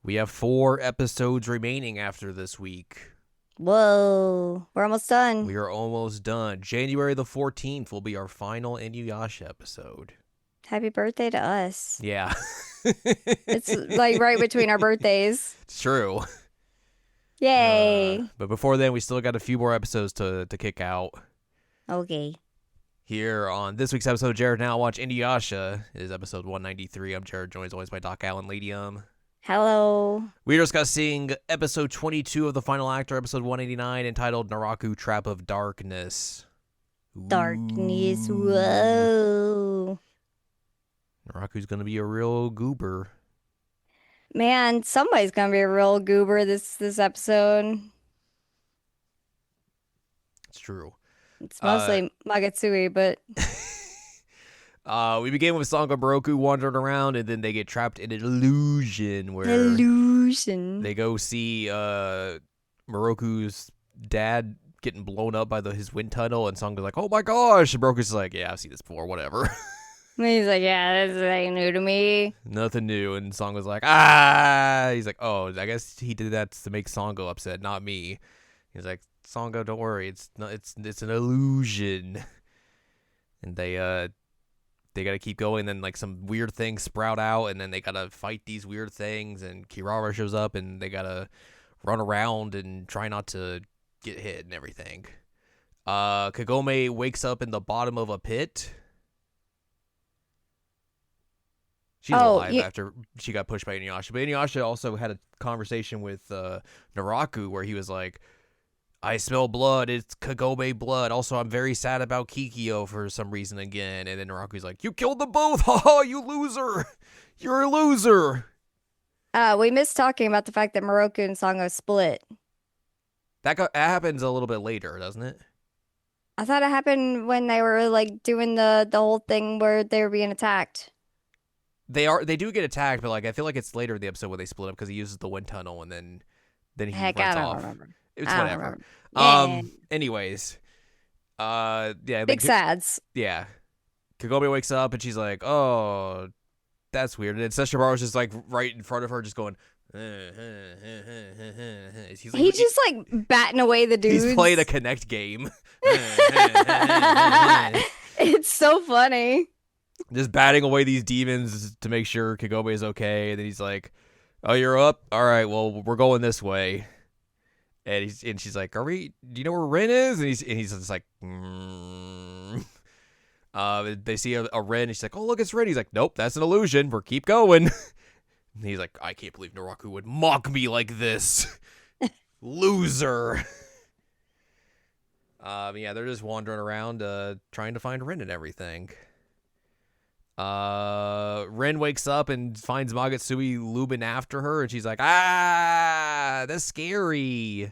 We have 4 episodes remaining after this week. Whoa, we're almost done. We are almost done. January the 14th will be our final Inuyasha episode. Happy birthday to us. Yeah. It's like right between our birthdays. It's true. Yay. But before then, we still got a few more episodes to kick out. Okay. Here on this week's episode, Jared Now Watch Inuyasha. It is episode 193. I'm Jared, joined as always by Doc Allen Ladium. Hello. We're discussing episode 22 of the final act, or episode 189, entitled Naraku Trap of Darkness. Darkness. Ooh. Whoa. Naraku's gonna be a real goober. Man, somebody's gonna be a real goober this episode. It's true. It's mostly Magatsuhi, but we begin with Sangha Baroku wandering around, and then they get trapped in an illusion where illusion. they go see Moroku's dad getting blown up by his wind tunnel, and Sanga's like, "Oh my gosh!" And Baroku's like, "Yeah, I've seen this before. Whatever." And he's like, yeah, this ain't new to me. Nothing new. And Sanga's like, "Ah!" He's like, "Oh, I guess he did that to make Sangha upset, not me." He's like, "Sangha, don't worry. It's an illusion." And they gotta keep going. Then like some weird things sprout out, and then they gotta fight these weird things. And Kirara shows up, and they gotta run around and try not to get hit and everything. Kagome wakes up in the bottom of a pit. She's alive after she got pushed by Inuyasha. But Inuyasha also had a conversation with Naraku where he was like, "I smell blood. It's Kagome blood. Also, I'm very sad about Kikyo for some reason again." And then Naraku's like, "You killed them both. Haha, you loser. You're a loser." We missed talking about the fact that Moroku and Sango split. That happens a little bit later, doesn't it? I thought it happened when they were like doing the whole thing where they were being attacked. They do get attacked, but like I feel like it's later in the episode where they split up because he uses the wind tunnel and then he Heck, runs I don't off. remember. It's I don't whatever. remember. Yeah. Anyways, yeah, Big sads. Yeah, Kagome wakes up and she's like, "Oh, that's weird." And then Sesshomaru's just like right in front of her, just going. He's just like batting away the dudes. He's playing a Connect game. It's so funny. Just batting away these demons to make sure Kagome is okay. And then he's like, "Oh, you're up? All right, well, we're going this way." And she's like, "Do you know where Rin is?" And he's just like, they see a Rin, and she's like, "Oh, look, it's Rin." He's like, "Nope, that's an illusion. We're keep going." And he's like, "I can't believe Naraku would mock me like this. Loser." Yeah, they're just wandering around trying to find Rin and everything. Rin wakes up and finds Magatsuhi lubing after her, and she's like, "Ah, that's scary."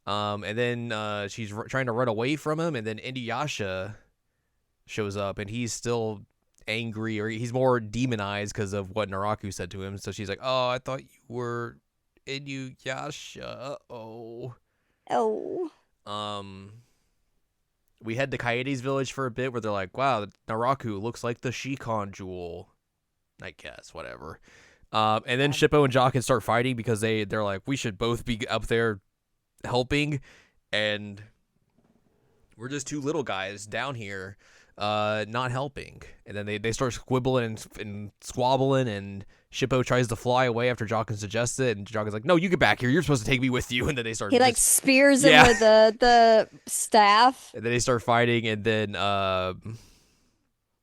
And then she's trying to run away from him, and then Inuyasha shows up, and he's still angry, or he's more demonized because of what Naraku said to him. So she's like, "Oh, I thought you were Inuyasha." Oh. We head to Kaede's village for a bit where they're like, "Wow, Naraku looks like the Shikon jewel." I guess, whatever. And then Shippo and Jock can start fighting because they're like, "We should both be up there helping." And we're just two little guys down here not helping. And then they start squibbling and squabbling, and Shippo tries to fly away after Jock suggests it, and Jock is like, "No, you get back here. You're supposed to take me with you." And then they start. He like spears him with the staff. And then they start fighting, and then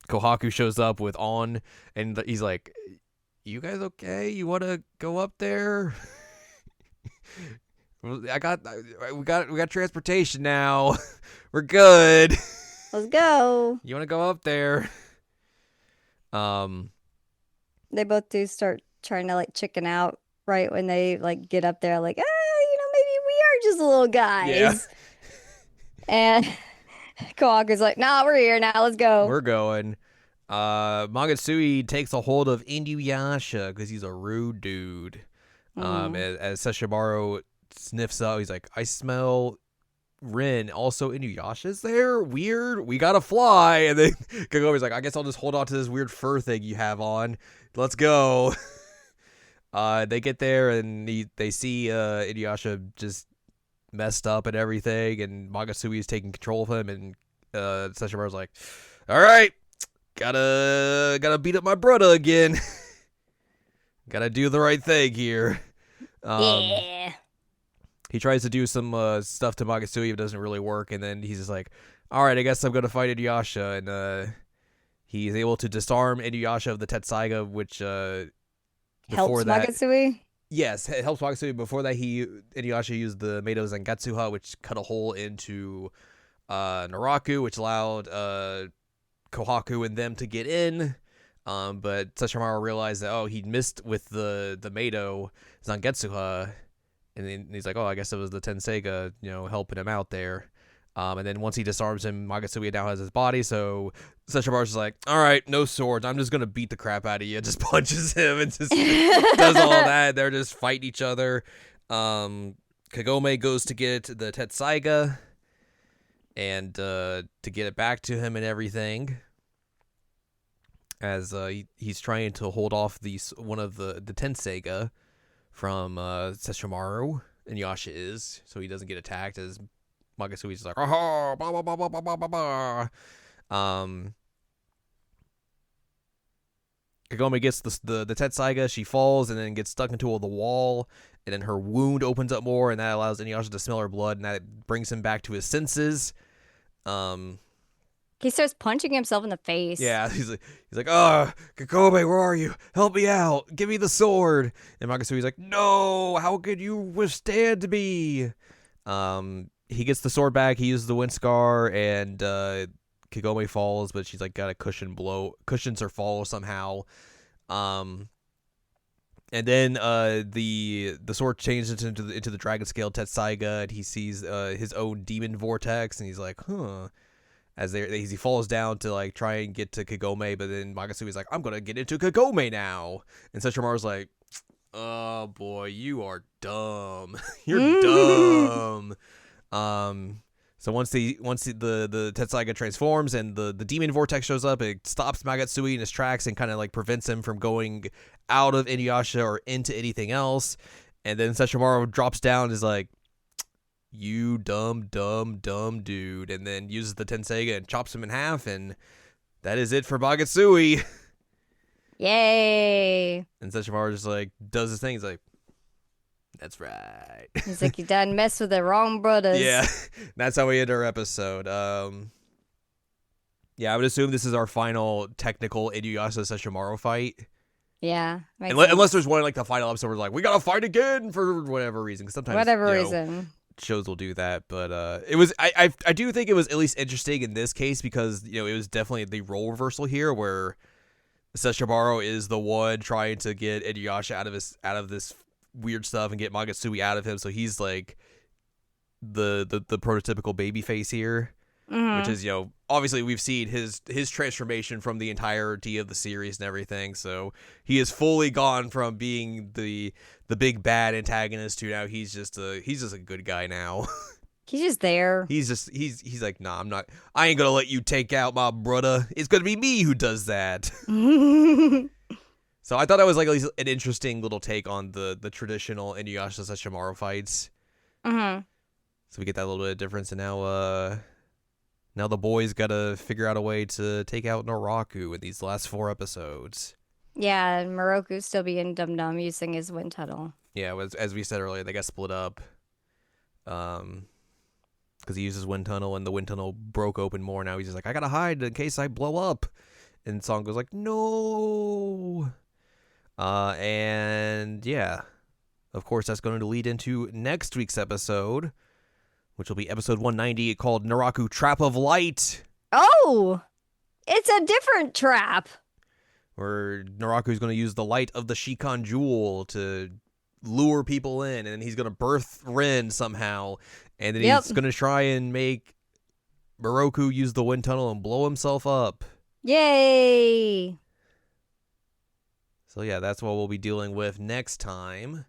Kohaku shows up with On, and he's like, "You guys okay? You want to go up there?" We got transportation now. We're good. Let's go. You want to go up there? They both do start trying to like chicken out right when they like get up there, like, maybe we are just little guys. Yeah. And Kawaku's like, "Nah, we're here now. Let's go." We're going. Magatsuhi takes a hold of Inuyasha because he's a rude dude. As Sesshomaru sniffs out, he's like, "I smell Rin. Also, Inuyasha's there? Weird. We gotta fly." And then Kagome's like, "I guess I'll just hold on to this weird fur thing you have on. Let's go." They get there and they see Inuyasha just messed up and everything, and Magasui is taking control of him, and Sesshomaru's like, "All right, gotta beat up my brother again. Gotta do the right thing here." Um, Yeah. he tries to do some stuff to Magasui, but it doesn't really work, and then he's just like, "All right, I guess I'm gonna fight Inuyasha," and he's able to disarm Inuyasha of the Tetsaiga, which before Helps that, Magasui. yes, it helps Magasui. Before that, Inuyasha used the Meido Zangetsuha, which cut a hole into Naraku, which allowed Kohaku and them to get in. But Sesshomaru realized that he missed with the Meido Zangetsuha, and then he's like, I guess it was the Tenseiga, helping him out there. And then once he disarms him, Magasui now has his body, so Sesshomaru's just like, all right, no swords, I'm just gonna beat the crap out of you. Just punches him and just does all that. They're just fighting each other. Kagome goes to get the Tetsaiga and to get it back to him and everything, as he's trying to hold off one of the Tenseiga from Sesshomaru. Inuyasha is, so he doesn't get attacked, as Magasui's like, oh, blah, blah, blah, blah, blah, blah, blah. Kagome gets the Tetsaiga, she falls and then gets stuck into the wall, and then her wound opens up more, and that allows Inuyasha to smell her blood, and that brings him back to his senses. He starts punching himself in the face. Yeah, he's like, Kagome, where are you? Help me out. Give me the sword. And Magasui's like, no, how could you withstand me? He gets the sword back, he uses the wind scar, and Kagome falls, but she's like got a cushions her fall somehow. And then the sword changes into the dragon scale Tetsaiga, and he sees his own demon vortex, and he's like, huh. As he falls down to like try and get to Kagome, but then Magasui's like, I'm gonna get into Kagome now. And Sesshomaru's like, oh boy, you are dumb. You're dumb. So once the Tetsaiga transforms and the demon vortex shows up, it stops Magasui in his tracks and kind of like prevents him from going out of Inuyasha or into anything else. And then Sesshomaru drops down and is like, you dumb dude, and then uses the Tenseiga and chops him in half, and that is it for Magasui. Yay. And Sesshomaru just like does his thing. He's like, that's right. He's like, you done mess with the wrong brothers. Yeah, that's how we end our episode. Yeah, I would assume this is our final technical Inuyasha Sesshomaru fight. Yeah. Unless there's one like the final episode where like, we gotta fight again for whatever reason. Because sometimes reason. Shows will do that, but it was I do think it was at least interesting in this case, because it was definitely the role reversal here, where Sesshomaru is the one trying to get Inuyasha out of this weird stuff and get Magasui out of him, so he's like the prototypical baby face here. Mm-hmm. Which is, obviously we've seen his transformation from the entirety of the series and everything, so he has fully gone from being the big bad antagonist to now he's just a good guy now. He's just there. He's like, nah, I ain't gonna let you take out my brother. It's gonna be me who does that. So I thought that was like at least an interesting little take on the traditional Inuyasha Sesshomaru fights. Mm-hmm. So we get that little bit of difference, and now the boys gotta figure out a way to take out Naraku in these last 4 episodes. Yeah, and Moroku's still being dumb using his wind tunnel. Yeah, as we said earlier, they got split up. Because he uses wind tunnel, and the wind tunnel broke open more. Now he's just like, I gotta hide in case I blow up. And Song goes like, no. And yeah, of course, that's going to lead into next week's episode, which will be episode 190, called Naraku Trap of Light. Oh, it's a different trap. Where Naraku is going to use the light of the Shikan Jewel to lure people in, and then he's going to birth Rin somehow, and then he's going to try and make Moroku use the wind tunnel and blow himself up. Yay! So yeah, that's what we'll be dealing with next time.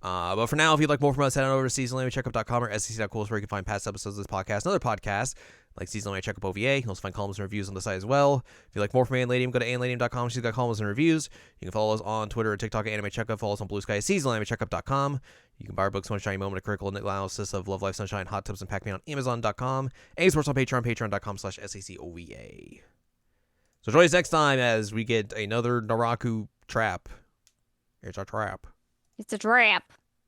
But for now, if you'd like more from us, head on over to seasonlanime.com or scc.cool, where you can find past episodes of this podcast and other podcasts. like seasonal anime checkup OVA. You'll also find columns and reviews on the site as well. If you like more from Anladium, go to anladium.com. She's got columns and reviews. You can follow us on Twitter and TikTok at Anime Checkup. Follow us on Blue Sky at seasonalanimecheckup.com. You can buy our books, One Shiny Moment, a critical analysis of Love, Life, Sunshine, Hot Tubs, and Pac-Man on Amazon.com. And sports on Patreon, patreon.com/SACOVA. So join us next time as we get another Naraku trap. Here's our trap. It's a trap.